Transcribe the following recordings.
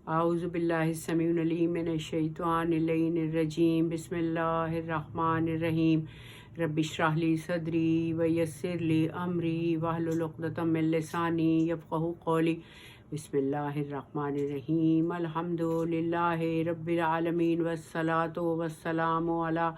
اعوذ باللہ السمیع العلیم من الشیطان اللعین الرجیم بسم اللہ الرحمن الرحیم رب اشرح لی صدری ویسر لی امری واحلل عقدۃ من لسانی یفقہوا قولی بسم اللہ الرحمن الرحیم الحمد للہ رب العالمین والصلاة والسلام علی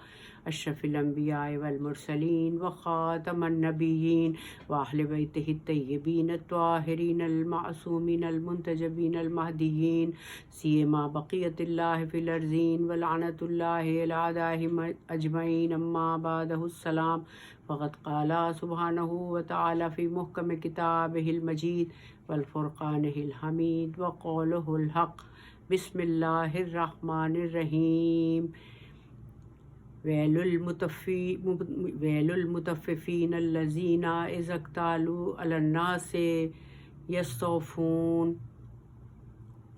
اشرف الانبیاء والمرسلین وخاتم النبیین واہل بیتہ الطیبین الطاہرین المعصومین المنتجبین المہدیین سیما بقیت اللہ فی الارضین ولعنت اللہ علی اعدائہم اجمعین اما بعد السلام فقد قال سبحانہ وتعالی فی محکم کتابہ المجید والفرقانہ الحمید وقولہ الحق بسم اللہ الرحمن الرحیم ویل المطففین الذین اذا اکتالوا علی الناس یستوفون۔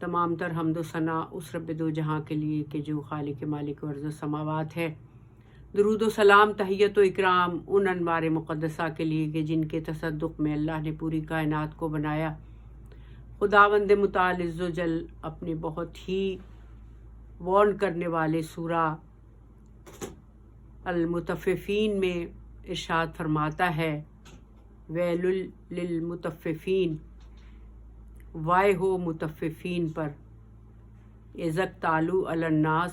تمام تر حمد و ثنا اس رب دو جہاں کے لیے کہ جو خالق مالک ارض و سماوات ہے۔ درود و سلام تحیت و اکرام ان انوار مقدسہ کے لیے کہ جن کے تصدق میں اللہ نے پوری کائنات کو بنایا۔ خداوند متعال عز و جل اپنے بہت ہی وارن کرنے والے سورہ المطففین میں ارشاد فرماتا ہے ویل للمطففین، وائے ہو مطففین پر، اذا اکتالوا علی الناس،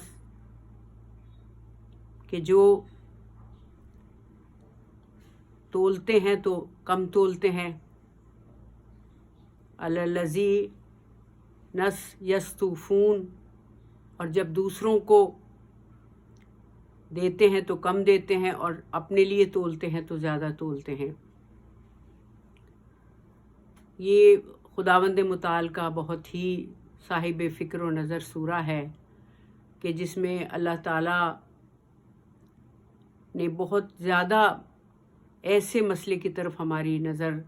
کہ جو تولتے ہیں تو کم تولتے ہیں، علی الذین یستوفون، اور جب دوسروں کو دیتے ہیں تو کم دیتے ہیں اور اپنے لیے تولتے ہیں تو زیادہ تولتے ہیں۔ یہ خداوند متعال کا بہت ہی صاحب فکر و نظر سورہ ہے کہ جس میں اللہ تعالیٰ نے بہت زیادہ ایسے مسئلے کی طرف ہماری نظر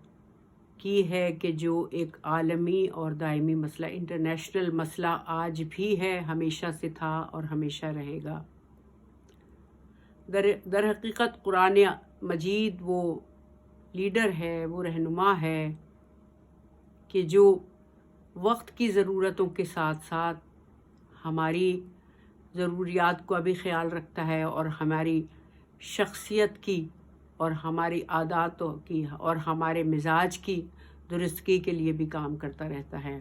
کی ہے کہ جو ایک عالمی اور دائمی مسئلہ، انٹرنیشنل مسئلہ آج بھی ہے، ہمیشہ سے تھا اور ہمیشہ رہے گا۔ در حقیقت قرآن مجید وہ لیڈر ہے، وہ رہنما ہے کہ جو وقت کی ضرورتوں کے ساتھ ساتھ ہماری ضروریات کا بھی خیال رکھتا ہے اور ہماری شخصیت کی اور ہماری عاداتوں کی اور ہمارے مزاج کی درستگی کے لیے بھی کام کرتا رہتا ہے۔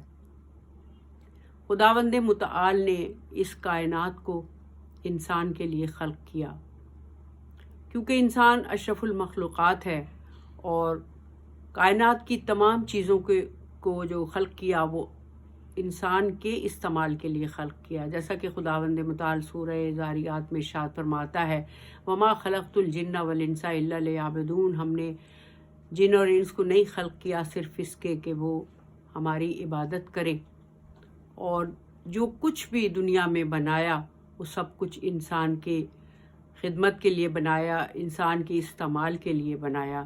خداوند متعال نے اس کائنات کو انسان کے لیے خلق کیا، کیونکہ انسان اشرف المخلوقات ہے اور کائنات کی تمام چیزوں کو جو خلق کیا وہ انسان کے استعمال کے لیے خلق کیا، جیسا کہ خداوند متعال سورہ ذاریات میں ارشاد فرماتا ہے وما خلقت الجن والانس الا لیعبدون، ہم نے جن اور انس کو نہیں خلق کیا صرف اس کے کہ وہ ہماری عبادت کریں، اور جو کچھ بھی دنیا میں بنایا وہ سب کچھ انسان کے خدمت کے لیے بنایا، انسان کے استعمال کے لیے بنایا۔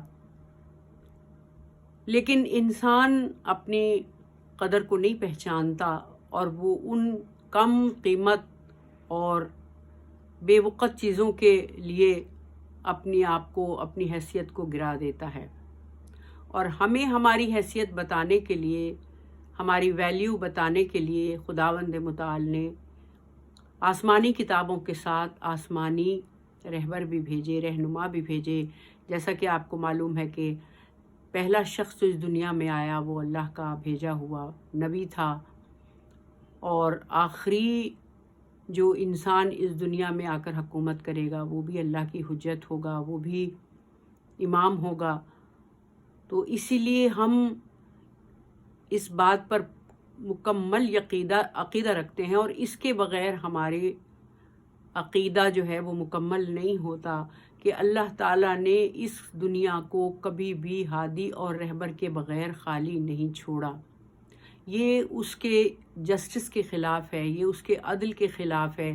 لیکن انسان اپنی قدر کو نہیں پہچانتا اور وہ ان کم قیمت اور بے وقت چیزوں کے لیے اپنی آپ کو، اپنی حیثیت کو گرا دیتا ہے، اور ہمیں ہماری حیثیت بتانے کے لیے، ہماری ویلیو بتانے کے لیے خداوند متعال نے آسمانی کتابوں کے ساتھ آسمانی رہبر بھی بھیجے، رہنما بھی بھیجے۔ جیسا کہ آپ کو معلوم ہے کہ پہلا شخص جو اس دنیا میں آیا وہ اللہ کا بھیجا ہوا نبی تھا، اور آخری جو انسان اس دنیا میں آ کر حکومت کرے گا وہ بھی اللہ کی حجت ہوگا، وہ بھی امام ہوگا۔ تو اسی لیے ہم اس بات پر مکمل عقیدہ رکھتے ہیں، اور اس کے بغیر ہمارے عقیدہ جو ہے وہ مکمل نہیں ہوتا کہ اللہ تعالیٰ نے اس دنیا کو کبھی بھی ہادی اور رہبر کے بغیر خالی نہیں چھوڑا۔ یہ اس کے جسٹس کے خلاف ہے، یہ اس کے عدل کے خلاف ہے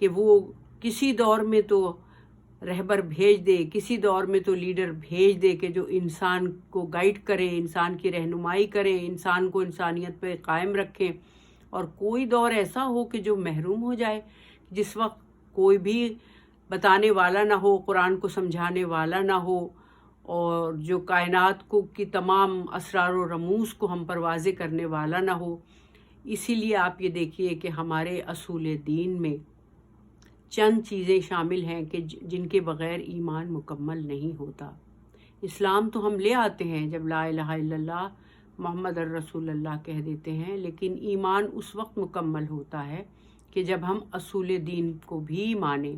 کہ وہ کسی دور میں تو رہبر بھیج دے، کسی دور میں تو لیڈر بھیج دے کہ جو انسان کو گائیڈ کریں، انسان کی رہنمائی کریں، انسان کو انسانیت پہ قائم رکھیں، اور کوئی دور ایسا ہو کہ جو محروم ہو جائے، جس وقت کوئی بھی بتانے والا نہ ہو، قرآن کو سمجھانے والا نہ ہو، اور جو کائنات کو کی تمام اسرار و رموز کو ہم پر واضح کرنے والا نہ ہو۔ اسی لیے آپ یہ دیکھیے کہ ہمارے اصول دین میں چند چیزیں شامل ہیں کہ جن کے بغیر ایمان مکمل نہیں ہوتا۔ اسلام تو ہم لے آتے ہیں جب لا الہ الا اللہ محمد الرسول اللہ کہہ دیتے ہیں، لیکن ایمان اس وقت مکمل ہوتا ہے کہ جب ہم اصول دین کو بھی مانیں۔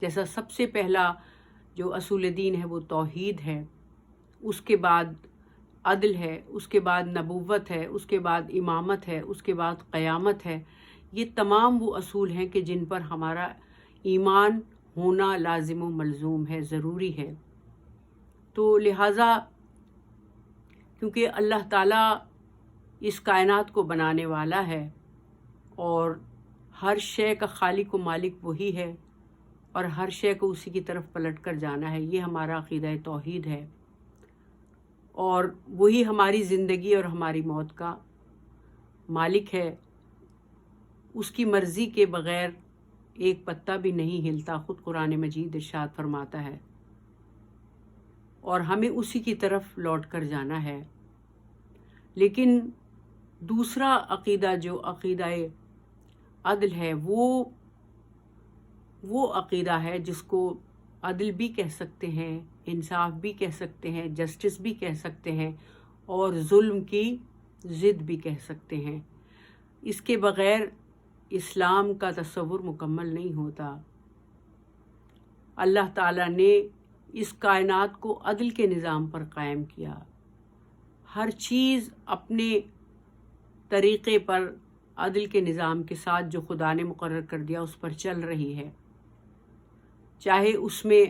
جیسا سب سے پہلا جو اصول دین ہے وہ توحید ہے، اس کے بعد عدل ہے، اس کے بعد نبوت ہے، اس کے بعد امامت ہے، اس کے بعد قیامت ہے۔ یہ تمام وہ اصول ہیں کہ جن پر ہمارا ایمان ہونا لازم و ملزوم ہے، ضروری ہے۔ تو لہٰذا کیونکہ اللہ تعالیٰ اس کائنات کو بنانے والا ہے اور ہر شے کا خالق و مالک وہی ہے اور ہر شے کو اسی کی طرف پلٹ کر جانا ہے، یہ ہمارا عقیدہ توحید ہے، اور وہی ہماری زندگی اور ہماری موت کا مالک ہے۔ اس کی مرضی کے بغیر ایک پتا بھی نہیں ہلتا، خود قرآن مجید ارشاد فرماتا ہے، اور ہمیں اسی کی طرف لوٹ کر جانا ہے۔ لیکن دوسرا عقیدہ جو عقیدہ عدل ہے، وہ عقیدہ ہے جس کو عدل بھی کہہ سکتے ہیں، انصاف بھی کہہ سکتے ہیں، جسٹس بھی کہہ سکتے ہیں، اور ظلم کی ضد بھی کہہ سکتے ہیں۔ اس کے بغیر اسلام کا تصور مکمل نہیں ہوتا۔ اللہ تعالیٰ نے اس کائنات کو عدل کے نظام پر قائم کیا، ہر چیز اپنے طریقے پر عدل کے نظام کے ساتھ جو خدا نے مقرر کر دیا اس پر چل رہی ہے، چاہے اس میں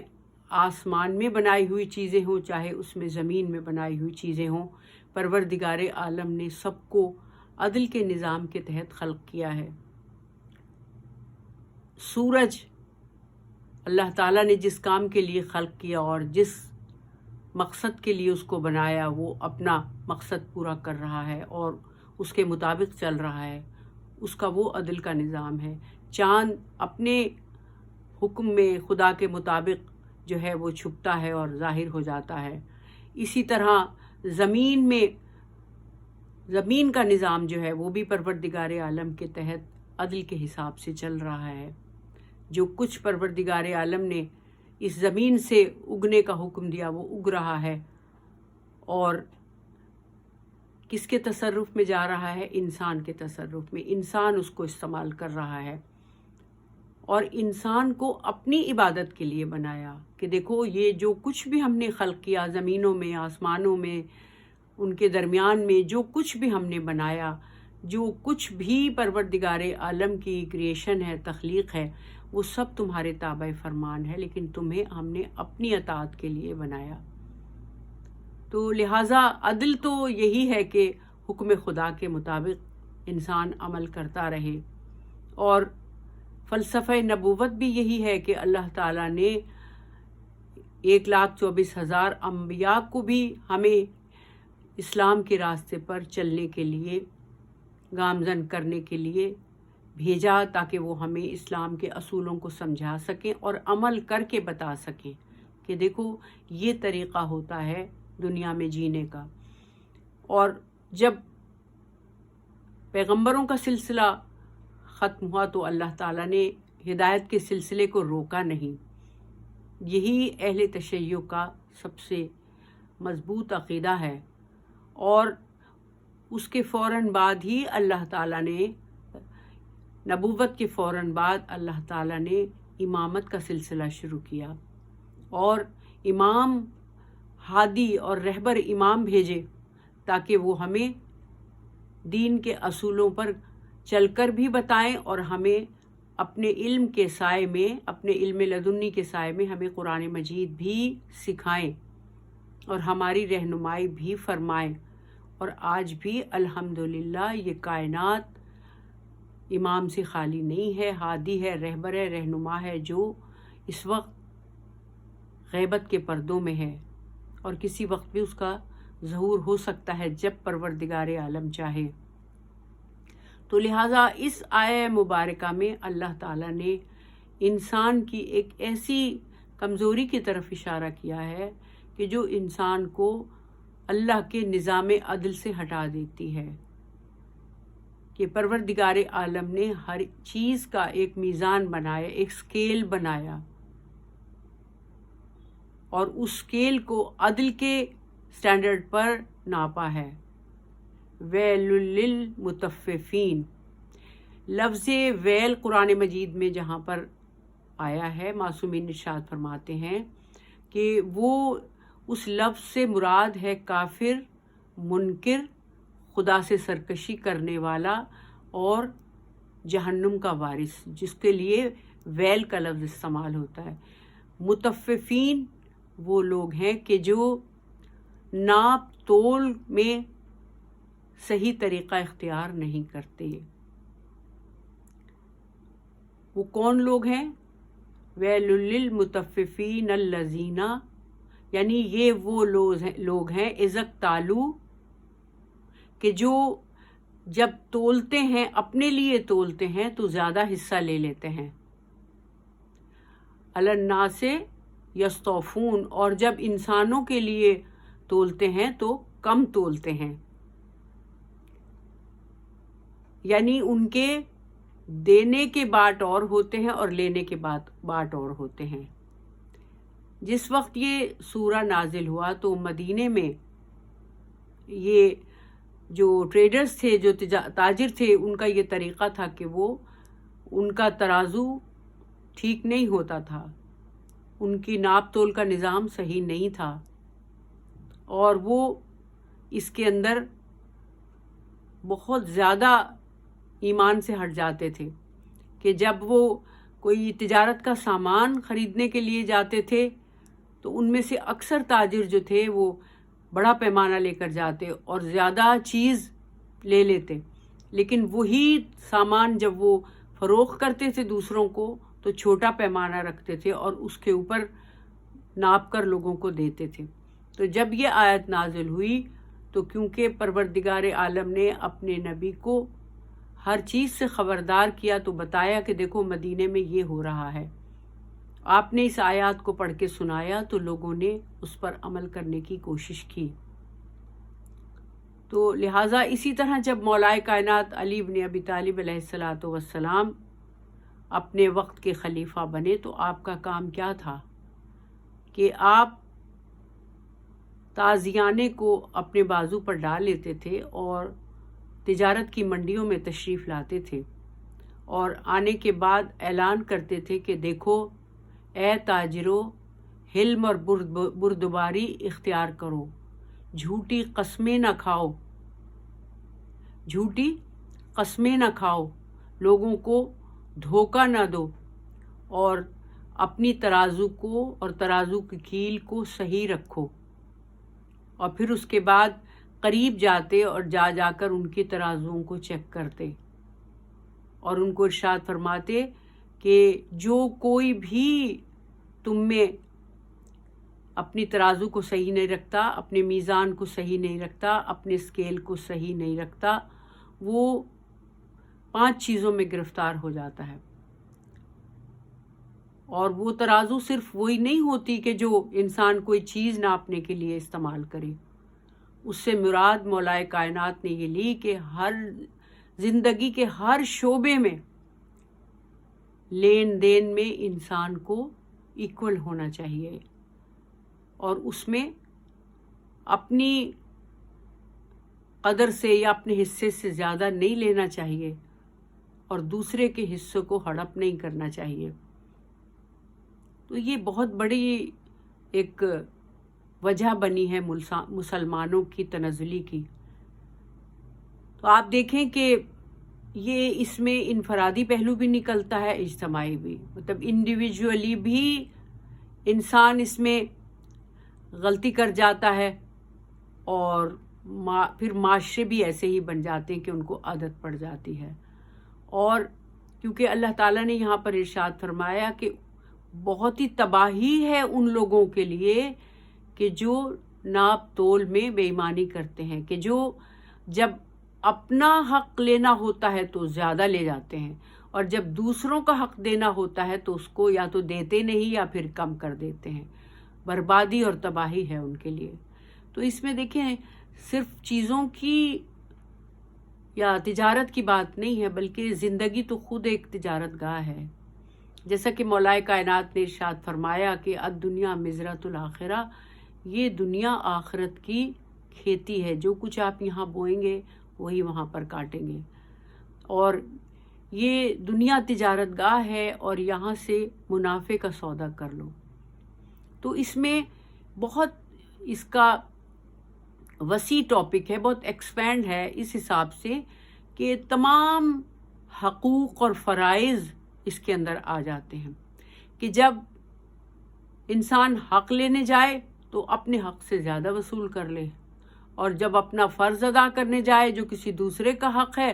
آسمان میں بنائی ہوئی چیزیں ہوں، چاہے اس میں زمین میں بنائی ہوئی چیزیں ہوں۔ پروردگار عالم نے سب کو عدل کے نظام کے تحت خلق کیا ہے۔ سورج اللہ تعالیٰ نے جس کام کے لیے خلق کیا اور جس مقصد کے لیے اس کو بنایا، وہ اپنا مقصد پورا کر رہا ہے اور اس کے مطابق چل رہا ہے، اس کا وہ عدل کا نظام ہے۔ چاند اپنے حکم میں خدا کے مطابق جو ہے وہ چھپتا ہے اور ظاہر ہو جاتا ہے۔ اسی طرح زمین میں زمین کا نظام جو ہے وہ بھی پروردگار عالم کے تحت عدل کے حساب سے چل رہا ہے۔ جو کچھ پروردگار عالم نے اس زمین سے اگنے کا حکم دیا وہ اگ رہا ہے، اور کس کے تصرف میں جا رہا ہے؟ انسان کے تصرف میں۔ انسان اس کو استعمال کر رہا ہے، اور انسان کو اپنی عبادت کے لیے بنایا کہ دیکھو یہ جو کچھ بھی ہم نے خلق کیا، زمینوں میں، آسمانوں میں، ان کے درمیان میں جو کچھ بھی ہم نے بنایا، جو کچھ بھی پروردگار عالم کی کریشن ہے، تخلیق ہے، وہ سب تمہارے تابع فرمان ہے، لیکن تمہیں ہم نے اپنی اطاعت کے لیے بنایا۔ تو لہٰذا عدل تو یہی ہے کہ حکم خدا کے مطابق انسان عمل کرتا رہے، اور فلسفہ نبوت بھی یہی ہے کہ اللہ تعالیٰ نے 1,24,000 انبیاء کو بھی ہمیں اسلام کے راستے پر چلنے کے لیے، گامزن کرنے کے لیے بھیجا، تاکہ وہ ہمیں اسلام کے اصولوں کو سمجھا سکیں اور عمل کر کے بتا سکیں کہ دیکھو یہ طریقہ ہوتا ہے دنیا میں جینے کا۔ اور جب پیغمبروں کا سلسلہ ختم ہوا تو اللہ تعالیٰ نے ہدایت کے سلسلے کو روکا نہیں۔ یہی اہل تشیع کا سب سے مضبوط عقیدہ ہے، اور اس کے فوراً بعد ہی اللہ تعالیٰ نے، نبوت کے فوراً بعد اللہ تعالیٰ نے امامت کا سلسلہ شروع کیا، اور امام ہادی اور رہبر امام بھیجے تاکہ وہ ہمیں دین کے اصولوں پر چل کر بھی بتائیں، اور ہمیں اپنے علم کے سائے میں، اپنے علم لدنی کے سائے میں ہمیں قرآن مجید بھی سکھائیں اور ہماری رہنمائی بھی فرمائیں۔ اور آج بھی الحمدللہ یہ کائنات امام سے خالی نہیں ہے، ہادی ہے، رہبر ہے، رہنما ہے، جو اس وقت غیبت کے پردوں میں ہے، اور کسی وقت بھی اس کا ظہور ہو سکتا ہے جب پروردگار عالم چاہے۔ تو لہٰذا اس آیہ مبارکہ میں اللہ تعالیٰ نے انسان کی ایک ایسی کمزوری کی طرف اشارہ کیا ہے کہ جو انسان کو اللہ کے نظام عدل سے ہٹا دیتی ہے۔ کہ پروردگار عالم نے ہر چیز کا ایک میزان بنایا، ایک سکیل بنایا، اور اس سکیل کو عدل کے سٹینڈرڈ پر ناپا ہے۔ ویل للمطففین، لفظ ویل قرآن مجید میں جہاں پر آیا ہے، معصومین ارشاد فرماتے ہیں کہ وہ اس لفظ سے مراد ہے کافر، منکر، خدا سے سرکشی کرنے والا اور جہنم کا وارث، جس کے لیے ویل کا لفظ استعمال ہوتا ہے۔ مطففین وہ لوگ ہیں کہ جو ناپ تول میں صحیح طریقہ اختیار نہیں کرتے۔ وہ کون لوگ ہیں؟ ویل للمطففین الذین، یعنی یہ وہ لوگ ہیں اذا اکتالوا، کہ جو جب تولتے ہیں، اپنے لیے تولتے ہیں تو زیادہ حصہ لے لیتے ہیں، علی الناس یستوفون، اور جب انسانوں کے لیے تولتے ہیں تو کم تولتے ہیں، یعنی ان کے دینے کے باٹ اور ہوتے ہیں اور لینے کے باٹ اور ہوتے ہیں۔ جس وقت یہ سورہ نازل ہوا تو مدینے میں یہ جو ٹریڈرز تھے، جو تاجر تھے، ان کا یہ طریقہ تھا کہ وہ ان کا ترازو ٹھیک نہیں ہوتا تھا، ان کی ناپ تول کا نظام صحیح نہیں تھا، اور وہ اس کے اندر بہت زیادہ ایمان سے ہٹ جاتے تھے کہ جب وہ کوئی تجارت کا سامان خریدنے کے لیے جاتے تھے تو ان میں سے اکثر تاجر جو تھے وہ بڑا پیمانہ لے کر جاتے اور زیادہ چیز لے لیتے، لیکن وہی سامان جب وہ فروخت کرتے تھے دوسروں کو تو چھوٹا پیمانہ رکھتے تھے اور اس کے اوپر ناپ کر لوگوں کو دیتے تھے۔ تو جب یہ آیت نازل ہوئی تو کیونکہ پروردگار عالم نے اپنے نبی کو ہر چیز سے خبردار کیا تو بتایا کہ دیکھو مدینے میں یہ ہو رہا ہے، آپ نے اس آیات کو پڑھ کے سنایا تو لوگوں نے اس پر عمل کرنے کی کوشش کی۔ تو لہٰذا اسی طرح جب مولا کائنات علی بن ابی طالب علیہ السلام اپنے وقت کے خلیفہ بنے تو آپ کا کام کیا تھا کہ آپ تازیانے کو اپنے بازو پر ڈال لیتے تھے اور تجارت کی منڈیوں میں تشریف لاتے تھے، اور آنے کے بعد اعلان کرتے تھے کہ دیکھو اے تاجرو، حلم اور بردباری اختیار کرو، جھوٹی قسمیں نہ کھاؤ، لوگوں کو دھوکہ نہ دو، اور اپنی ترازو کو اور ترازو کی کیل کو صحیح رکھو۔ اور پھر اس کے بعد قریب جاتے اور جا کر ان کی ترازوؤں کو چیک کرتے اور ان کو ارشاد فرماتے کہ جو کوئی بھی تم میں اپنی ترازو کو صحیح نہیں رکھتا، اپنے میزان کو صحیح نہیں رکھتا، اپنے اسکیل کو صحیح نہیں رکھتا، وہ 5 چیزوں میں گرفتار ہو جاتا ہے۔ اور وہ ترازو صرف وہی نہیں ہوتی کہ جو انسان کوئی چیز ناپنے کے لیے استعمال کرے، اس سے مراد مولا کائنات نے یہ لی کہ ہر زندگی کے ہر شعبے میں لین دین میں انسان کو ایکول ہونا چاہیے، اور اس میں اپنی قدر سے یا اپنے حصے سے زیادہ نہیں لینا چاہیے، اور دوسرے کے حصوں کو ہڑپ نہیں کرنا چاہیے۔ تو یہ بہت بڑی ایک وجہ بنی ہے مسلمانوں کی تنزلی کی۔ تو آپ دیکھیں کہ یہ اس میں انفرادی پہلو بھی نکلتا ہے، اجتماعی بھی، مطلب انڈیویجولی بھی انسان اس میں غلطی کر جاتا ہے، اور پھر معاشرے بھی ایسے ہی بن جاتے ہیں کہ ان کو عادت پڑ جاتی ہے۔ اور کیونکہ اللہ تعالیٰ نے یہاں پر ارشاد فرمایا کہ بہت ہی تباہی ہے ان لوگوں کے لیے کہ جو ناپ تول میں بے ایمانی کرتے ہیں، کہ جو جب اپنا حق لینا ہوتا ہے تو زیادہ لے جاتے ہیں، اور جب دوسروں کا حق دینا ہوتا ہے تو اس کو یا تو دیتے نہیں یا پھر کم کر دیتے ہیں۔ بربادی اور تباہی ہے ان کے لیے۔ تو اس میں دیکھیں صرف چیزوں کی یا تجارت کی بات نہیں ہے، بلکہ زندگی تو خود ایک تجارت گاہ ہے. جیسا کہ مولا کائنات نے ارشاد فرمایا کہ الدنیا مزرعۃ الآخرہ، یہ دنیا آخرت کی کھیتی ہے. جو کچھ آپ یہاں بوئیں گے وہی وہاں پر کاٹیں گے. اور یہ دنیا تجارت گاہ ہے اور یہاں سے منافع کا سودا کر لو. تو اس میں بہت اس کا وسیع ٹاپک ہے، بہت ایکسپینڈ ہے اس حساب سے کہ تمام حقوق اور فرائض اس کے اندر آ جاتے ہیں کہ جب انسان حق لینے جائے تو اپنے حق سے زیادہ وصول کر لے، اور جب اپنا فرض ادا کرنے جائے جو کسی دوسرے کا حق ہے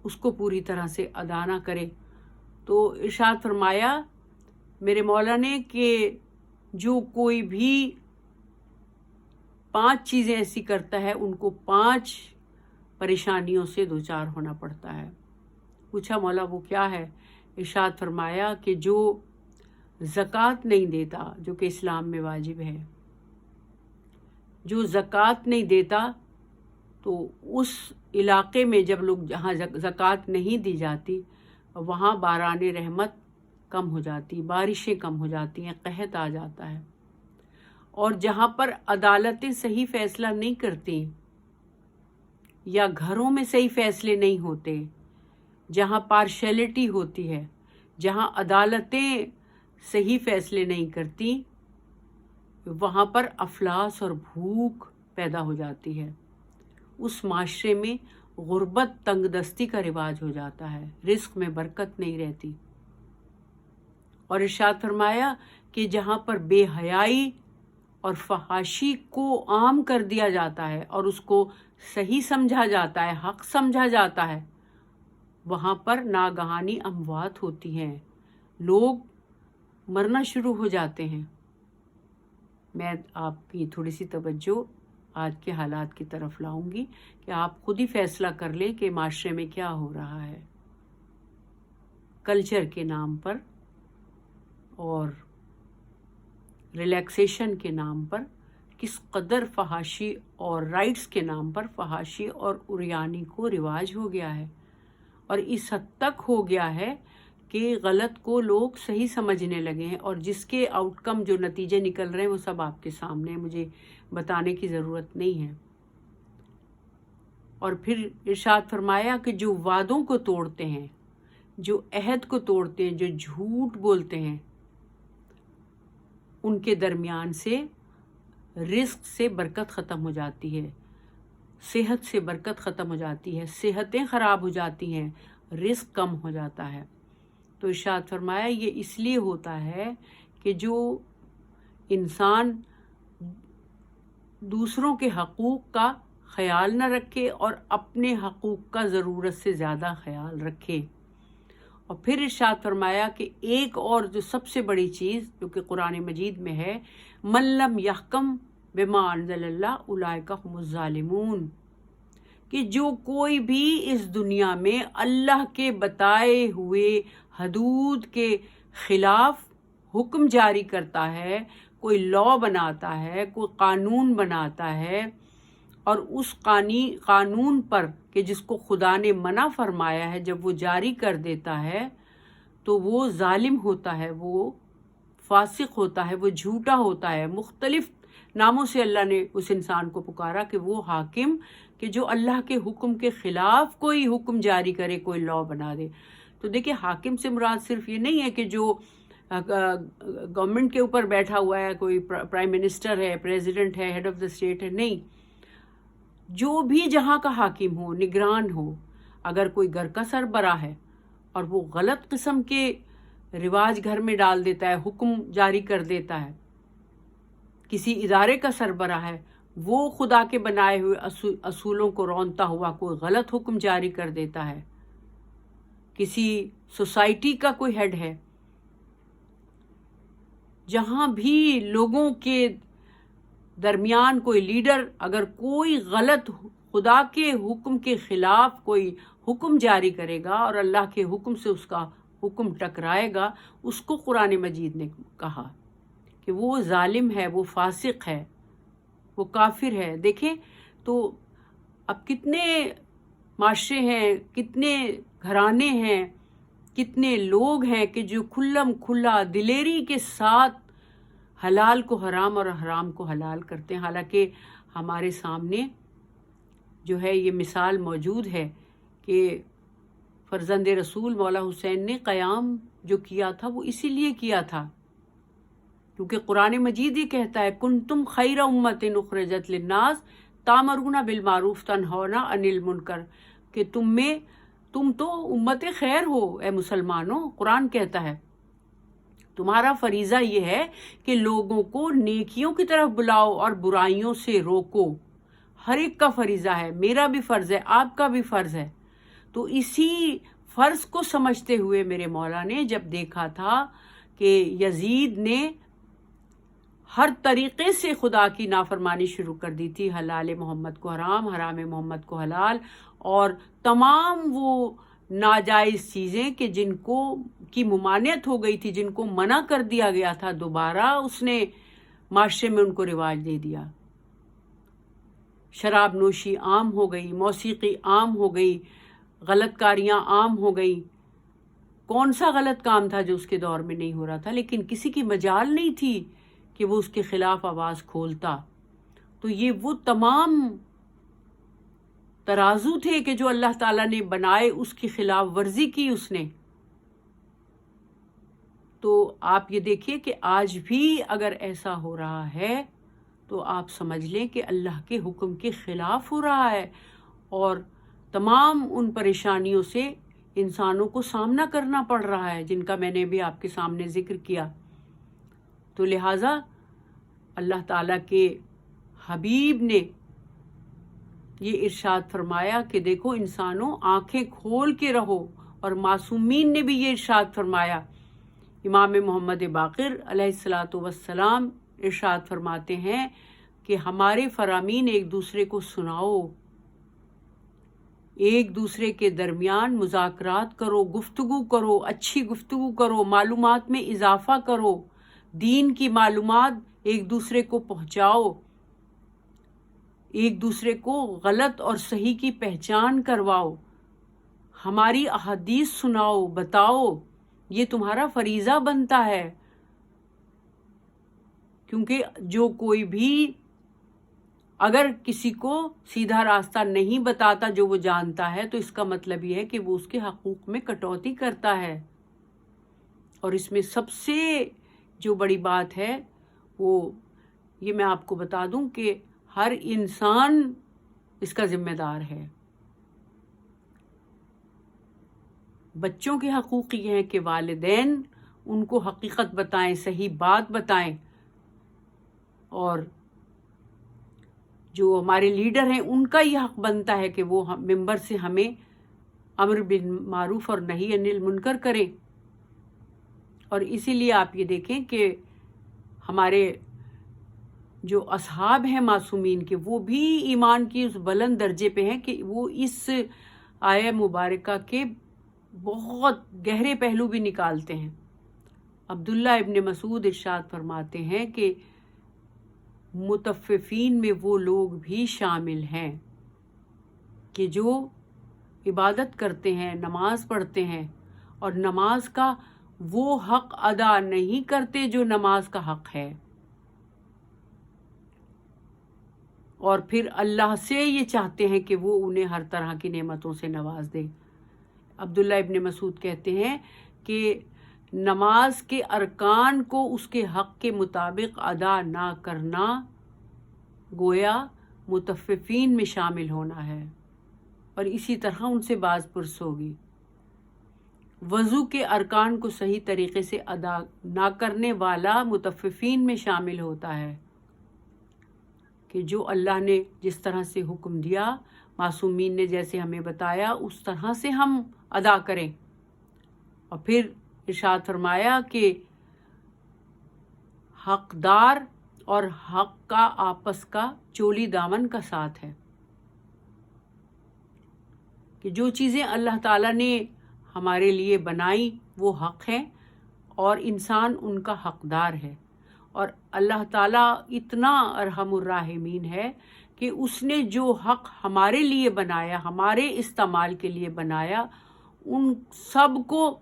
اس کو پوری طرح سے ادا نہ کرے. تو ارشاد فرمایا میرے مولا نے کہ جو کوئی بھی 5 چیزیں ایسی کرتا ہے ان کو 5 پریشانیوں سے دوچار ہونا پڑتا ہے. پوچھا مولا وہ کیا ہے؟ ارشاد فرمایا کہ جو زکوٰۃ نہیں دیتا، جو کہ اسلام میں واجب ہے، جو زکوٰۃ نہیں دیتا تو اس علاقے میں جب لوگ جہاں زکوٰۃ نہیں دی جاتی وہاں باران رحمت کم ہو جاتی، بارشیں کم ہو جاتی ہیں، قحط آ جاتا ہے. اور جہاں پر عدالتیں صحیح فیصلہ نہیں کرتی یا گھروں میں صحیح فیصلے نہیں ہوتے، جہاں پارشیلٹی ہوتی ہے، جہاں عدالتیں صحیح فیصلے نہیں کرتی، وہاں پر افلاس اور بھوک پیدا ہو جاتی ہے. اس معاشرے میں غربت، تنگ دستی کا رواج ہو جاتا ہے، رزق میں برکت نہیں رہتی. اور ارشاد فرمایا کہ جہاں پر بے حیائی اور فحاشی کو عام کر دیا جاتا ہے اور اس کو صحیح سمجھا جاتا ہے، حق سمجھا جاتا ہے، وہاں پر ناگہانی اموات ہوتی ہیں، لوگ مرنا شروع ہو جاتے ہیں. میں آپ کی تھوڑی سی توجہ آج کے حالات کی طرف لاؤں گی کہ آپ خود ہی فیصلہ کر لیں کہ معاشرے میں کیا ہو رہا ہے. کلچر کے نام پر اور ریلیکسیشن کے نام پر کس قدر فحاشی اور رائٹس کے نام پر فحاشی اور عریانی کو رواج ہو گیا ہے، اور اس حد تک ہو گیا ہے کہ غلط کو لوگ صحیح سمجھنے لگے ہیں، اور جس کے آؤٹ کم جو نتیجے نکل رہے ہیں وہ سب آپ کے سامنے ہیں، مجھے بتانے کی ضرورت نہیں ہے. اور پھر ارشاد فرمایا کہ جو وعدوں کو توڑتے ہیں، جو عہد کو توڑتے ہیں، جو جھوٹ بولتے ہیں، ان کے درمیان سے رزق سے برکت ختم ہو جاتی ہے، صحت سے برکت ختم ہو جاتی ہے، صحتیں خراب ہو جاتی ہیں، رزق کم ہو جاتا ہے. تو ارشاد فرمایا یہ اس لیے ہوتا ہے کہ جو انسان دوسروں کے حقوق کا خیال نہ رکھے اور اپنے حقوق کا ضرورت سے زیادہ خیال رکھے. اور پھر ارشاد فرمایا کہ ایک اور جو سب سے بڑی چیز جو کہ قرآن مجید میں ہے، من لم یحکم بما انزل اللہ اولئک هم الظالمون، کہ جو کوئی بھی اس دنیا میں اللہ کے بتائے ہوئے حدود کے خلاف حکم جاری کرتا ہے، کوئی لا بناتا ہے، کوئی قانون بناتا ہے، اور اس قانون پر کہ جس کو خدا نے منع فرمایا ہے جب وہ جاری کر دیتا ہے تو وہ ظالم ہوتا ہے، وہ فاسق ہوتا ہے، وہ جھوٹا ہوتا ہے. مختلف ناموں سے اللہ نے اس انسان کو پکارا کہ وہ حاکم کہ جو اللہ کے حکم کے خلاف کوئی حکم جاری کرے، کوئی لا بنا دے. تو دیکھیں حاکم سے مراد صرف یہ نہیں ہے کہ جو گورنمنٹ کے اوپر بیٹھا ہوا ہے، کوئی پرائم منسٹر ہے، پریزیڈنٹ ہے، ہیڈ آف دا اسٹیٹ ہے، نہیں، جو بھی جہاں کا حاکم ہو، نگران ہو. اگر کوئی گھر کا سربراہ ہے اور وہ غلط قسم کے رواج گھر میں ڈال دیتا ہے، حکم جاری کر دیتا ہے، کسی ادارے کا سربراہ ہے، وہ خدا کے بنائے ہوئے اصولوں کو رونتا ہوا کوئی غلط حکم جاری کر دیتا ہے، کسی سوسائٹی کا کوئی ہیڈ ہے، جہاں بھی لوگوں کے درمیان کوئی لیڈر اگر کوئی غلط خدا کے حکم کے خلاف کوئی حکم جاری کرے گا اور اللہ کے حکم سے اس کا حکم ٹکرائے گا، اس کو قرآن مجید نے کہا کہ وہ ظالم ہے، وہ فاسق ہے، وہ کافر ہے. دیکھیں تو اب کتنے معاشرے ہیں، کتنے گھرانے ہیں، کتنے لوگ ہیں کہ جو کھلم کھلا دلیری کے ساتھ حلال کو حرام اور حرام کو حلال کرتے ہیں، حالانکہ ہمارے سامنے جو ہے یہ مثال موجود ہے کہ فرزند رسول مولا حسین نے قیام جو کیا تھا وہ اسی لیے کیا تھا، کیونکہ قرآن مجید یہ کہتا ہے کنتم خیر امت اخرجت للناس تامرون بالمعروف تنہون عن المنکر، کہ تم تو امت خیر ہو اے مسلمانوں. قرآن کہتا ہے تمہارا فریضہ یہ ہے کہ لوگوں کو نیکیوں کی طرف بلاؤ اور برائیوں سے روکو. ہر ایک کا فریضہ ہے، میرا بھی فرض ہے، آپ کا بھی فرض ہے. تو اسی فرض کو سمجھتے ہوئے میرے مولا نے جب دیکھا تھا کہ یزید نے ہر طریقے سے خدا کی نافرمانی شروع کر دی تھی، حلال محمد کو حرام، حرام محمد کو حلال، اور تمام وہ ناجائز چیزیں کہ جن کو کی ممانعت ہو گئی تھی، جن کو منع کر دیا گیا تھا، دوبارہ اس نے معاشرے میں ان کو رواج دے دیا. شراب نوشی عام ہو گئی، موسیقی عام ہو گئی، غلط کاریاں عام ہو گئی. کون سا غلط کام تھا جو اس کے دور میں نہیں ہو رہا تھا؟ لیکن کسی کی مجال نہیں تھی کہ وہ اس کے خلاف آواز کھولتا. تو یہ وہ تمام ترازو تھے کہ جو اللہ تعالیٰ نے بنائے، اس کی خلاف ورزی کی اس نے. تو آپ یہ دیکھیے کہ آج بھی اگر ایسا ہو رہا ہے تو آپ سمجھ لیں کہ اللہ کے حکم کے خلاف ہو رہا ہے، اور تمام ان پریشانیوں سے انسانوں کو سامنا کرنا پڑ رہا ہے جن کا میں نے بھی آپ کے سامنے ذکر کیا. تو لہٰذا اللہ تعالیٰ کے حبیب نے یہ ارشاد فرمایا کہ دیکھو انسانوں آنکھیں کھول کے رہو، اور معصومین نے بھی یہ ارشاد فرمایا. امام محمد باقر علیہ الصلاۃ والسلام ارشاد فرماتے ہیں کہ ہمارے فرامین ایک دوسرے کو سناؤ، ایک دوسرے کے درمیان مذاکرات کرو، گفتگو کرو، اچھی گفتگو کرو، معلومات میں اضافہ کرو، دین کی معلومات ایک دوسرے کو پہنچاؤ، ایک دوسرے کو غلط اور صحیح کی پہچان کرواؤ، ہماری احادیث سناؤ، بتاؤ. یہ تمہارا فریضہ بنتا ہے، کیونکہ جو کوئی بھی اگر کسی کو سیدھا راستہ نہیں بتاتا جو وہ جانتا ہے، تو اس کا مطلب یہ ہے کہ وہ اس کے حقوق میں کٹوتی کرتا ہے. اور اس میں سب سے جو بڑی بات ہے وہ یہ میں آپ کو بتا دوں کہ ہر انسان اس کا ذمہ دار ہے. بچوں کے حقوق یہ ہیں کہ والدین ان کو حقیقت بتائیں، صحیح بات بتائیں، اور جو ہمارے لیڈر ہیں ان کا یہ حق بنتا ہے کہ وہ ممبر سے ہمیں امر بالمعروف اور نہی عن المنکر کریں. اور اسی لیے آپ یہ دیکھیں کہ ہمارے جو اصحاب ہیں معصومین کے، وہ بھی ایمان کی اس بلند درجے پہ ہیں کہ وہ اس آیہ مبارکہ کے بہت گہرے پہلو بھی نکالتے ہیں. عبداللہ ابن مسعود ارشاد فرماتے ہیں کہ متففین میں وہ لوگ بھی شامل ہیں کہ جو عبادت کرتے ہیں، نماز پڑھتے ہیں، اور نماز کا وہ حق ادا نہیں کرتے جو نماز کا حق ہے، اور پھر اللہ سے یہ چاہتے ہیں کہ وہ انہیں ہر طرح کی نعمتوں سے نواز دے. عبداللہ ابن مسعود کہتے ہیں کہ نماز کے ارکان کو اس کے حق کے مطابق ادا نہ کرنا گویا متففین میں شامل ہونا ہے، اور اسی طرح ان سے باز پرس ہوگی. وضو کے ارکان کو صحیح طریقے سے ادا نہ کرنے والا متففین میں شامل ہوتا ہے کہ جو اللہ نے جس طرح سے حکم دیا، معصومین نے جیسے ہمیں بتایا، اس طرح سے ہم ادا کریں. اور پھر ارشاد فرمایا کہ حقدار اور حق کا آپس کا چولی دامن کا ساتھ ہے، کہ جو چیزیں اللہ تعالیٰ نے ہمارے لیے بنائی وہ حق ہیں، اور انسان ان کا حقدار ہے. اور اللہ تعالیٰ اتنا ارحم الراحمین ہے کہ اس نے جو حق ہمارے لیے بنایا، ہمارے استعمال کے لیے بنایا، ان سب کو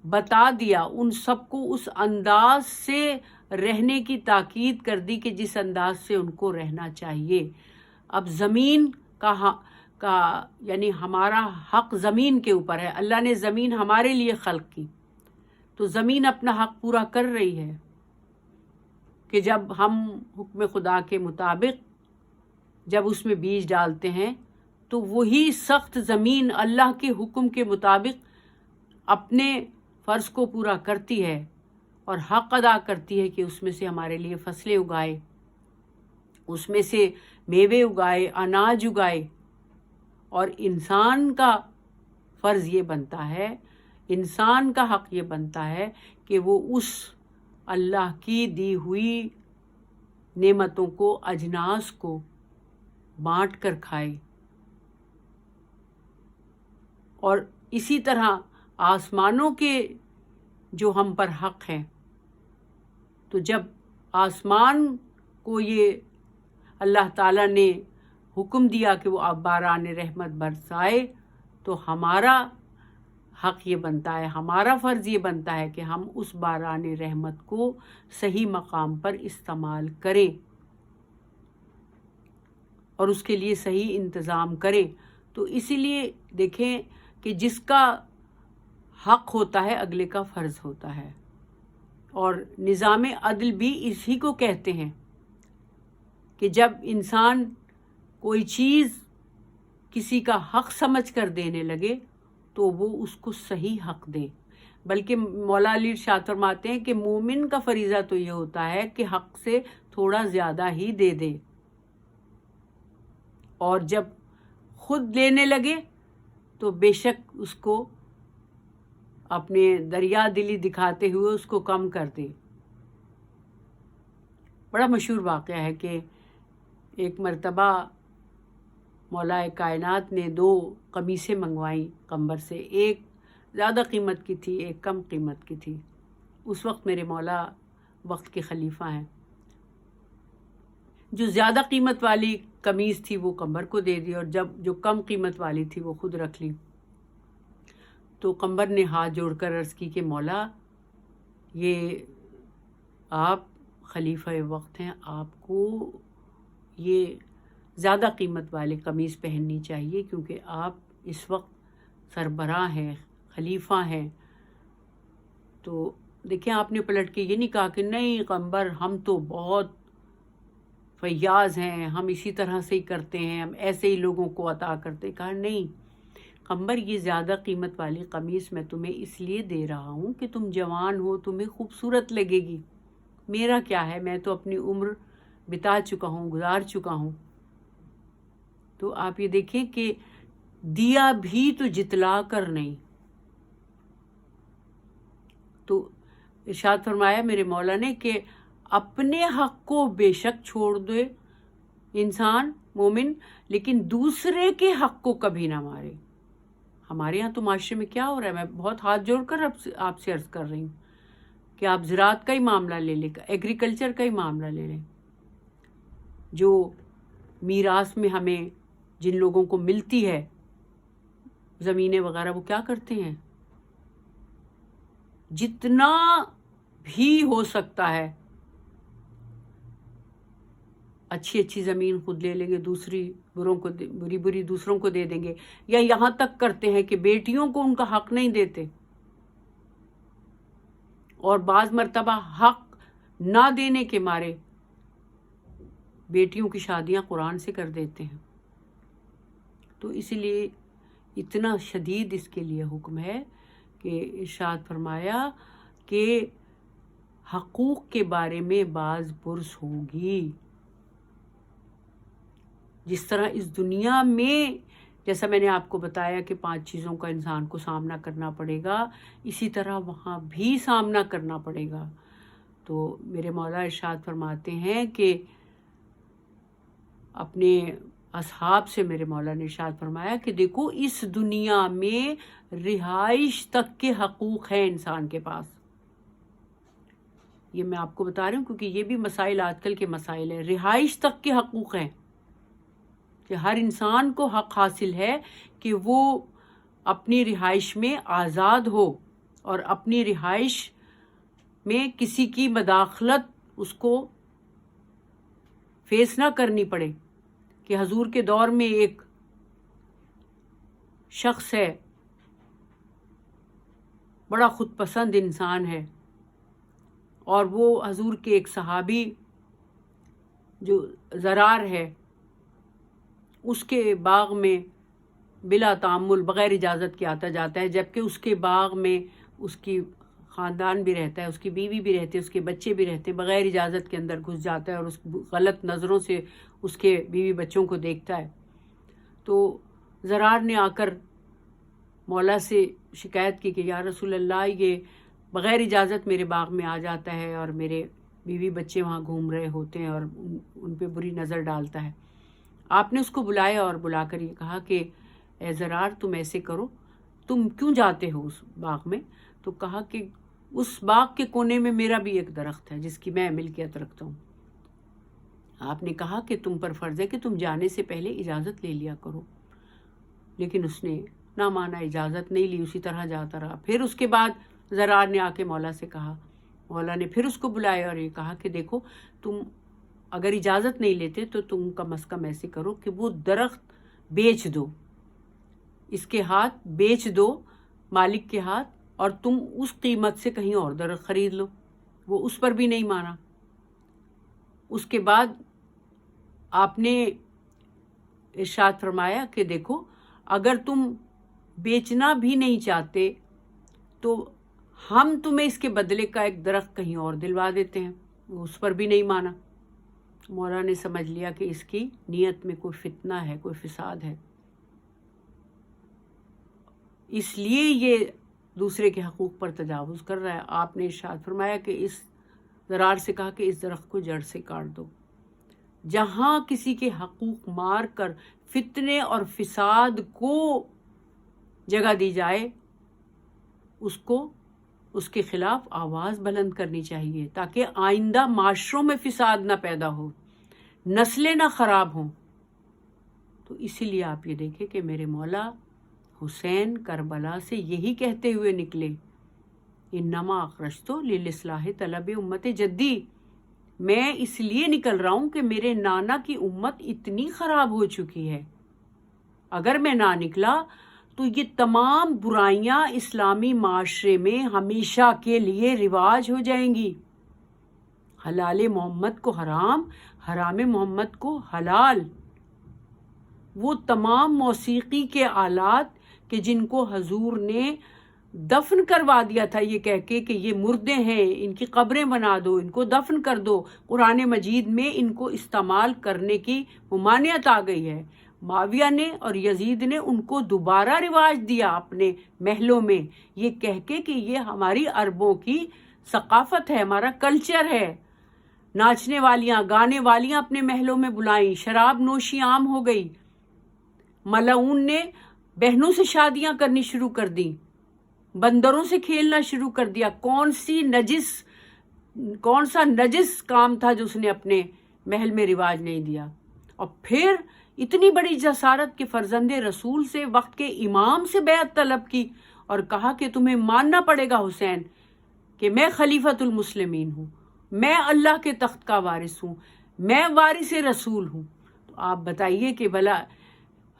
بتا دیا، ان سب کو اس انداز سے رہنے کی تاکید کر دی کہ جس انداز سے ان کو رہنا چاہیے۔ اب زمین کا یعنی ہمارا حق زمین کے اوپر ہے، اللہ نے زمین ہمارے لیے خلق کی، تو زمین اپنا حق پورا کر رہی ہے کہ جب ہم حکم خدا کے مطابق جب اس میں بیج ڈالتے ہیں تو وہی سخت زمین اللہ کے حکم کے مطابق اپنے فرض کو پورا کرتی ہے اور حق ادا کرتی ہے کہ اس میں سے ہمارے لیے فصلیں اگائے، اس میں سے میوے اگائے، اناج اگائے۔ اور انسان کا فرض یہ بنتا ہے، انسان کا حق یہ بنتا ہے کہ وہ اس اللہ کی دی ہوئی نعمتوں کو، اجناس کو بانٹ کر کھائے۔ اور اسی طرح آسمانوں کے جو ہم پر حق ہیں، تو جب آسمان کو یہ اللہ تعالیٰ نے حکم دیا کہ وہ اب باران رحمت برسائے، تو ہمارا حق یہ بنتا ہے، ہمارا فرض یہ بنتا ہے کہ ہم اس باران رحمت کو صحیح مقام پر استعمال کریں اور اس کے لیے صحیح انتظام کریں۔ تو اسی لیے دیکھیں کہ جس کا حق ہوتا ہے اگلے کا فرض ہوتا ہے، اور نظام عدل بھی اسی کو کہتے ہیں کہ جب انسان کوئی چیز کسی کا حق سمجھ کر دینے لگے تو وہ اس کو صحیح حق دے۔ بلکہ مولا علی ارشاد فرماتے ہیں کہ مومن کا فریضہ تو یہ ہوتا ہے کہ حق سے تھوڑا زیادہ ہی دے دے، اور جب خود لینے لگے تو بے شک اس کو اپنے دریا دلی دکھاتے ہوئے اس کو کم کر دے۔ بڑا مشہور واقعہ ہے کہ ایک مرتبہ مولا کائنات نے 2 قمیصیں منگوائیں قمبر سے، ایک زیادہ قیمت کی تھی، ایک کم قیمت کی تھی۔ اس وقت میرے مولا وقت کے خلیفہ ہیں، جو زیادہ قیمت والی قمیص تھی وہ قمبر کو دے دی، اور جب جو کم قیمت والی تھی وہ خود رکھ لی۔ تو قمبر نے ہاتھ جوڑ کر عرض کی کہ مولا، یہ آپ خلیفہ وقت ہیں، آپ کو یہ زیادہ قیمت والے قمیص پہننی چاہیے، کیونکہ آپ اس وقت سربراہ ہیں، خلیفہ ہیں۔ تو دیکھیں آپ نے پلٹ کے یہ نہیں کہا کہ نہیں قمبر، ہم تو بہت فیاض ہیں، ہم اسی طرح سے ہی کرتے ہیں، ہم ایسے ہی لوگوں کو عطا کرتے۔ کہا نہیں قمبر، یہ زیادہ قیمت والی قمیص میں تمہیں اس لیے دے رہا ہوں کہ تم جوان ہو، تمہیں خوبصورت لگے گی، میرا کیا ہے، میں تو اپنی عمر بتا چکا ہوں، گزار چکا ہوں۔ تو آپ یہ دیکھیں کہ دیا بھی تو جتلا کر نہیں۔ تو ارشاد فرمایا میرے مولا نے کہ اپنے حق کو بے شک چھوڑ دے انسان مومن، لیکن دوسرے کے حق کو کبھی نہ مارے۔ ہمارے یہاں تو معاشرے میں کیا ہو رہا ہے، میں بہت ہاتھ جوڑ کر آپ سے عرض کر رہی ہوں کہ آپ زراعت کا ہی معاملہ لے لیں، ایگریکلچر کا ہی معاملہ لے لیں، جو میراث میں ہمیں جن لوگوں کو ملتی ہے زمینیں وغیرہ، وہ کیا کرتے ہیں، جتنا بھی ہو سکتا ہے اچھی زمین خود لے لیں گے، بری دوسروں کو دے دیں گے، یا یہاں تک کرتے ہیں کہ بیٹیوں کو ان کا حق نہیں دیتے، اور بعض مرتبہ حق نہ دینے کے مارے بیٹیوں کی شادیاں قرآن سے کر دیتے ہیں۔ تو اسی لیے اتنا شدید اس کے لیے حکم ہے کہ ارشاد فرمایا کہ حقوق کے بارے میں باز پرس ہوگی۔ جس طرح اس دنیا میں، جیسا میں نے آپ کو بتایا کہ 5 چیزوں کا انسان کو سامنا کرنا پڑے گا، اسی طرح وہاں بھی سامنا کرنا پڑے گا۔ تو میرے مولا ارشاد فرماتے ہیں کہ اپنے اصحاب سے میرے مولا نے ارشاد فرمایا کہ دیکھو اس دنیا میں رہائش تک کے حقوق ہیں انسان کے پاس۔ یہ میں آپ کو بتا رہی ہوں کیونکہ یہ بھی مسائل آج کل کے مسائل ہیں، رہائش تک کے حقوق ہیں۔ کہ ہر انسان کو حق حاصل ہے کہ وہ اپنی رہائش میں آزاد ہو اور اپنی رہائش میں کسی کی مداخلت اس کو فیس نہ کرنی پڑے. کہ حضور کے دور میں ایک شخص ہے، بڑا خود پسند انسان ہے، اور وہ حضور کے ایک صحابی جو زرار ہے اس کے باغ میں بلا تعمل بغیر اجازت کے آتا جاتا ہے، جبکہ اس کے باغ میں اس کی خاندان بھی رہتا ہے، اس کی بیوی بھی رہتی ہے، اس کے بچے بھی رہتے ہیں. بغیر اجازت کے اندر گھس جاتا ہے اور اس غلط نظروں سے اس کے بیوی بچوں کو دیکھتا ہے. تو زرار نے آ کر مولا سے شکایت کی کہ یا رسول اللہ، یہ بغیر اجازت میرے باغ میں آ جاتا ہے اور میرے بیوی بچے وہاں گھوم رہے ہوتے ہیں اور ان پہ بری نظر ڈالتا ہے. آپ نے اس کو بلایا اور بلا کر یہ کہا کہ اے زرار، تم ایسے کرو، تم کیوں جاتے ہو اس باغ میں؟ تو کہا کہ اس باغ کے کونے میں میرا بھی ایک درخت ہے جس کی میں ملکیت رکھتا ہوں. آپ نے کہا کہ تم پر فرض ہے کہ تم جانے سے پہلے اجازت لے لیا کرو. لیکن اس نے نہ مانا، اجازت نہیں لی، اسی طرح جاتا رہا. پھر اس کے بعد زرار نے آ کے مولا سے کہا، مولا نے پھر اس کو بلایا اور یہ کہا کہ دیکھو، تم اگر اجازت نہیں لیتے تو تم کم از کم ایسے کرو کہ وہ درخت بیچ دو، اس کے ہاتھ بیچ دو مالک کے ہاتھ، اور تم اس قیمت سے کہیں اور درخت خرید لو. وہ اس پر بھی نہیں مانا. اس کے بعد آپ نے ارشاد فرمایا کہ دیکھو، اگر تم بیچنا بھی نہیں چاہتے تو ہم تمہیں اس کے بدلے کا ایک درخت کہیں اور دلوا دیتے ہیں. وہ اس پر بھی نہیں مانا. مولا نے سمجھ لیا کہ اس کی نیت میں کوئی فتنہ ہے، کوئی فساد ہے، اس لیے یہ دوسرے کے حقوق پر تجاوز کر رہا ہے. آپ نے ارشاد فرمایا کہ اس زرار سے کہا کہ اس درخت کو جڑ سے کاٹ دو. جہاں کسی کے حقوق مار کر فتنے اور فساد کو جگہ دی جائے، اس کو اس کے خلاف آواز بلند کرنی چاہیے تاکہ آئندہ معاشروں میں فساد نہ پیدا ہو، نسلیں نہ خراب ہوں. تو اسی لیے آپ یہ دیکھیں کہ میرے مولا حسین کربلا سے یہی کہتے ہوئے نکلے، انما اخرجت للاصلاح طلب امت جدی، میں اس لیے نکل رہا ہوں کہ میرے نانا کی امت اتنی خراب ہو چکی ہے، اگر میں نہ نکلا تو یہ تمام برائیاں اسلامی معاشرے میں ہمیشہ کے لیے رواج ہو جائیں گی. حلال محمد کو حرام، حرام محمد کو حلال. وہ تمام موسیقی کے آلات کہ جن کو حضور نے دفن کروا دیا تھا یہ کہہ کے کہ یہ مردے ہیں، ان کی قبریں بنا دو، ان کو دفن کر دو، قرآن مجید میں ان کو استعمال کرنے کی ممانعت آ گئی ہے. معاویہ نے اور یزید نے ان کو دوبارہ رواج دیا اپنے محلوں میں، یہ کہہ کے کہ یہ ہماری عربوں کی ثقافت ہے، ہمارا کلچر ہے. ناچنے والیاں، گانے والیاں اپنے محلوں میں بلائیں، شراب نوشی عام ہو گئی. ملعون نے بہنوں سے شادیاں کرنی شروع کر دیں، بندروں سے کھیلنا شروع کر دیا. کون سا نجس کام تھا جو اس نے اپنے محل میں رواج نہیں دیا. اور پھر اتنی بڑی جسارت کے فرزند رسول سے، وقت کے امام سے بیعت طلب کی اور کہا کہ تمہیں ماننا پڑے گا حسین کہ میں خلیفۃ المسلمین ہوں، میں اللہ کے تخت کا وارث ہوں، میں وارث رسول ہوں. تو آپ بتائیے کہ بھلا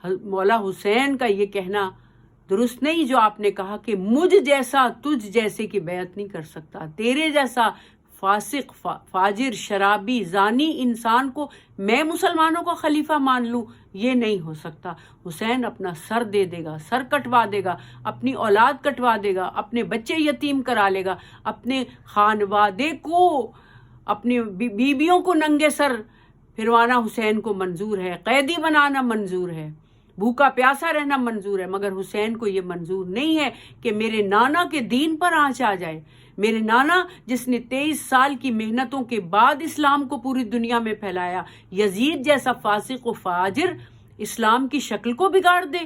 مولا حسین کا یہ کہنا درست نہیں جو آپ نے کہا کہ مجھ جیسا تجھ جیسے کی بیعت نہیں کر سکتا، تیرے جیسا فاسق، فاجر، شرابی، زانی انسان کو میں مسلمانوں کا خلیفہ مان لوں، یہ نہیں ہو سکتا. حسین اپنا سر دے دے گا، سر کٹوا دے گا، اپنی اولاد کٹوا دے گا، اپنے بچے یتیم کرا لے گا، اپنے خانوادے کو، اپنی بیویوں کو ننگے سر پھروانا حسین کو منظور ہے، قیدی بنانا منظور ہے، بھوکا پیاسا رہنا منظور ہے. مگر حسین کو یہ منظور نہیں ہے کہ میرے نانا کے دین پر آنچ آ جائے. میرے نانا جس نے 23 سال کی محنتوں کے بعد اسلام کو پوری دنیا میں پھیلایا، یزید جیسا فاسق و فاجر اسلام کی شکل کو بگاڑ دے،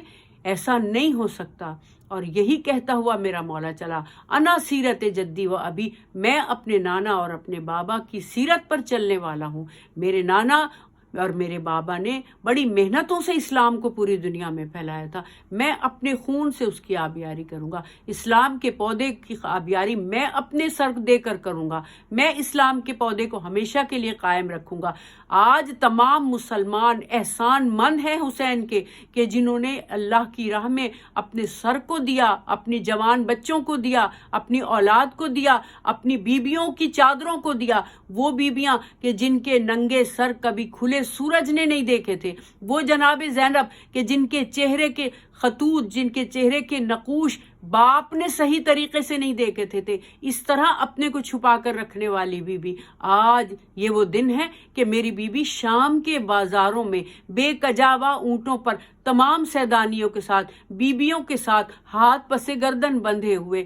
ایسا نہیں ہو سکتا. اور یہی کہتا ہوا میرا مولا چلا، انا سیرت جدی و ابی، میں اپنے نانا اور اپنے بابا کی سیرت پر چلنے والا ہوں. میرے نانا اور میرے بابا نے بڑی محنتوں سے اسلام کو پوری دنیا میں پھیلایا تھا. میں اپنے خون سے اس کی آبیاری کروں گا. اسلام کے پودے کی آبیاری میں اپنے سر دے کر کروں گا. میں اسلام کے پودے کو ہمیشہ کے لیے قائم رکھوں گا. آج تمام مسلمان احسان مند ہیں حسین کے کہ جنہوں نے اللہ کی راہ میں اپنے سر کو دیا، اپنی جوان بچوں کو دیا، اپنی اولاد کو دیا، اپنی بیبیوں کی چادروں کو دیا. وہ بیبیاں کہ جن کے ننگے سر کبھی کھلے سورج نے نہیں دیکھے تھے. وہ جناب زینب کہ جن کے چہرے کے خطوط، جن کے چہرے کے نقوش باپ نے صحیح طریقے سے نہیں دیکھے تھے. اس طرح اپنے کو چھپا کر رکھنے والی بیوی. آج یہ وہ دن ہے کہ میری بیوی شام کے بازاروں میں بے کجاوا اونٹوں پر تمام سیدانیوں کے ساتھ، بیبیوں کے ساتھ، ہاتھ پسے گردن بندھے ہوئے،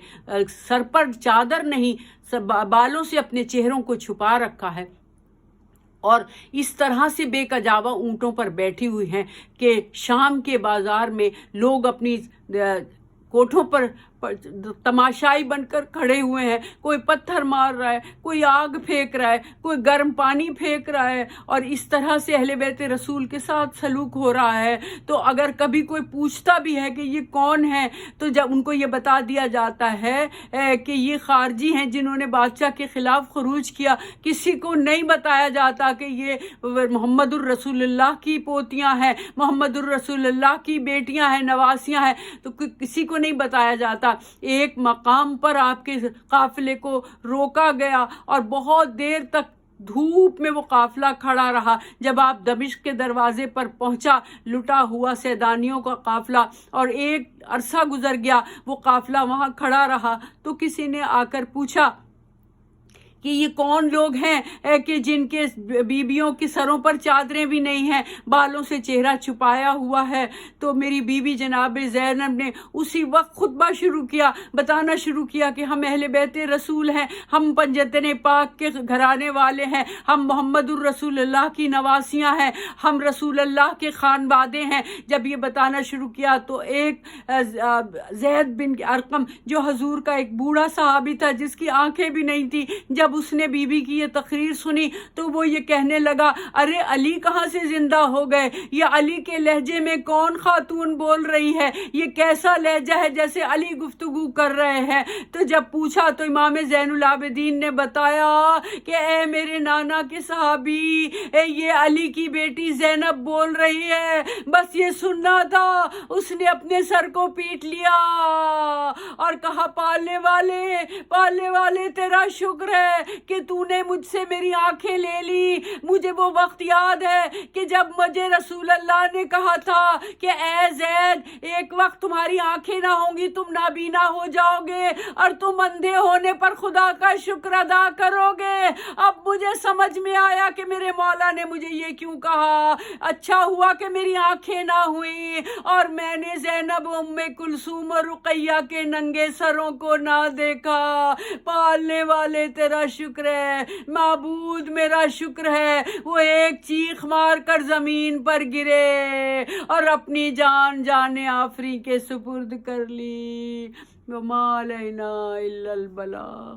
سر پر چادر نہیں، بالوں سے اپنے چہروں کو چھپا رکھا ہے، اور اس طرح سے بے کجاوا اونٹوں پر بیٹھی ہوئی ہیں کہ شام کے بازار میں لوگ اپنی کوٹھوں پر تماشائی بن کر کھڑے ہوئے ہیں. کوئی پتھر مار رہا ہے، کوئی آگ پھینک رہا ہے، کوئی گرم پانی پھینک رہا ہے، اور اس طرح سے اہل بیت رسول کے ساتھ سلوک ہو رہا ہے. تو اگر کبھی کوئی پوچھتا بھی ہے کہ یہ کون ہے تو جب ان کو یہ بتا دیا جاتا ہے کہ یہ خارجی ہیں جنہوں نے بادشاہ کے خلاف خروج کیا. کسی کو نہیں بتایا جاتا کہ یہ محمد الرسول اللہ کی پوتیاں ہیں، محمد الرسول اللہ کی بیٹیاں ہیں، نواسیاں ہیں. تو کسی کو نہیں بتایا جاتا. ایک مقام پر آپ کے قافلے کو روکا گیا اور بہت دیر تک دھوپ میں وہ قافلہ کھڑا رہا. جب آپ دمشق کے دروازے پر پہنچا لٹا ہوا سیدانیوں کا قافلہ، اور ایک عرصہ گزر گیا وہ قافلہ وہاں کھڑا رہا، تو کسی نے آ کر پوچھا کہ یہ کون لوگ ہیں کہ جن کے بیویوں کے سروں پر چادریں بھی نہیں ہیں، بالوں سے چہرہ چھپایا ہوا ہے. تو میری بیوی جناب زینب نے اسی وقت خطبہ شروع کیا، بتانا شروع کیا کہ ہم اہل بیت رسول ہیں، ہم پنجتن پاک کے گھرانے والے ہیں، ہم محمد الرسول اللہ کی نواسیاں ہیں، ہم رسول اللہ کے خانوادے ہیں. جب یہ بتانا شروع کیا تو ایک زید بن ارقم جو حضور کا ایک بوڑھا صحابی تھا جس کی آنکھیں بھی نہیں تھی، جب اس نے بی بی کی یہ تقریر سنی تو وہ یہ کہنے لگا، ارے علی کہاں سے زندہ ہو گئے؟ یہ علی کے لہجے میں کون خاتون بول رہی ہے؟ یہ کیسا لہجہ ہے جیسے علی گفتگو کر رہے ہیں؟ تو جب پوچھا تو امام زین العابدین نے بتایا کہ اے میرے نانا کے صحابی، یہ علی کی بیٹی زینب بول رہی ہے. بس یہ سننا تھا. اس نے اپنے سر کو پیٹ لیا اور کہا، پالنے والے تیرا شکر ہے کہ تو نے مجھ سے میری آنکھیں لے لی. مجھے وہ وقت یاد ہے کہ جب مجھے رسول اللہ نے کہا تھا کہ اے زید، ایک وقت تمہاری آنکھیں نہ ہوں گی، تم نابینا ہو جاؤ گے اور تم اندھے ہونے پر خدا کا شکر ادا کرو گے. اب مجھے سمجھ میں آیا کہ میرے مولا نے مجھے یہ کیوں کہا. اچھا ہوا کہ میری آنکھیں نہ ہوئیں اور میں نے زینب، ام کلثوم اور رقیہ کے ننگے سروں کو نہ دیکھا. پالنے والے تیرا شکر ہے، معبود میرا شکر ہے. وہ ایک چیخ مار کر زمین پر گرے اور اپنی جان آفری کے سپرد کر لی. وما علینا الا البلاغ.